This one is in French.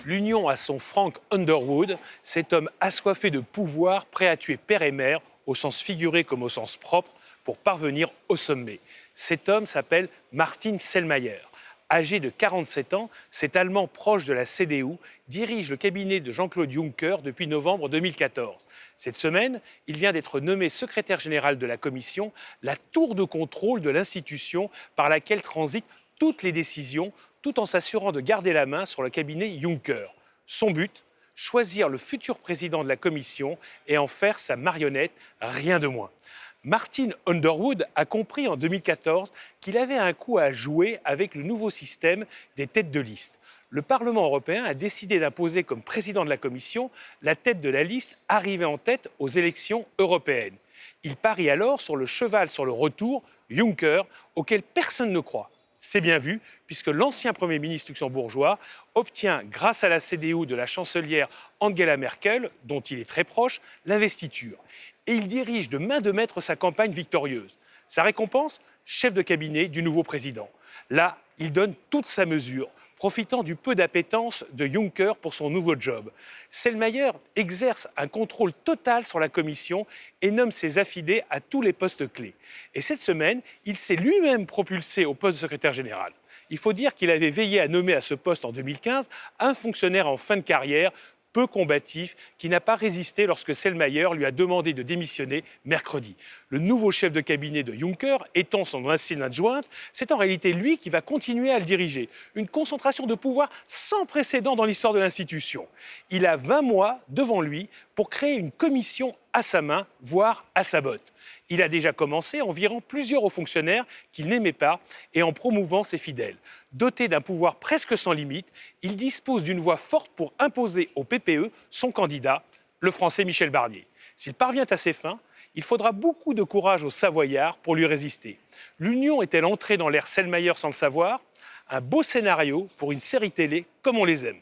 L'Union a son Frank Underwood, cet homme assoiffé de pouvoir, prêt à tuer père et mère, au sens figuré comme au sens propre, pour parvenir au sommet. Cet homme s'appelle Martin Selmayr. Âgé de 47 ans, cet Allemand proche de la CDU dirige le cabinet de Jean-Claude Juncker depuis novembre 2014. Cette semaine, il vient d'être nommé secrétaire général de la Commission, la tour de contrôle de l'institution par laquelle transitent toutes les décisions, tout en s'assurant de garder la main sur le cabinet Juncker. Son but, choisir le futur président de la Commission et en faire sa marionnette, rien de moins. Martin Underwood a compris en 2014 qu'il avait un coup à jouer avec le nouveau système des têtes de liste. Le Parlement européen a décidé d'imposer comme président de la Commission la tête de la liste arrivée en tête aux élections européennes. Il parie alors sur le cheval sur le retour, Juncker, auquel personne ne croit. C'est bien vu, puisque l'ancien Premier ministre luxembourgeois obtient, grâce à la CDU de la chancelière Angela Merkel, dont il est très proche, l'investiture. Et il dirige de main de maître sa campagne victorieuse. Sa récompense, chef de cabinet du nouveau président. Là, il donne toute sa mesure, profitant du peu d'appétence de Juncker pour son nouveau job. Selmayr exerce un contrôle total sur la Commission et nomme ses affidés à tous les postes clés. Et cette semaine, il s'est lui-même propulsé au poste de secrétaire général. Il faut dire qu'il avait veillé à nommer à ce poste en 2015 un fonctionnaire en fin de carrière, peu combatif, qui n'a pas résisté lorsque Selmayr lui a demandé de démissionner mercredi. Le nouveau chef de cabinet de Juncker, étant son ancienne adjointe, c'est en réalité lui qui va continuer à le diriger. Une concentration de pouvoir sans précédent dans l'histoire de l'institution. Il a 20 mois devant lui pour créer une commission à sa main, voire à sa botte. Il a déjà commencé en virant plusieurs hauts fonctionnaires qu'il n'aimait pas et en promouvant ses fidèles. Doté d'un pouvoir presque sans limite, il dispose d'une voix forte pour imposer au PPE son candidat, le Français Michel Barnier. S'il parvient à ses fins, il faudra beaucoup de courage aux Savoyards pour lui résister. L'Union est-elle entrée dans l'ère Selmayr sans le savoir? Un beau scénario pour une série télé comme on les aime.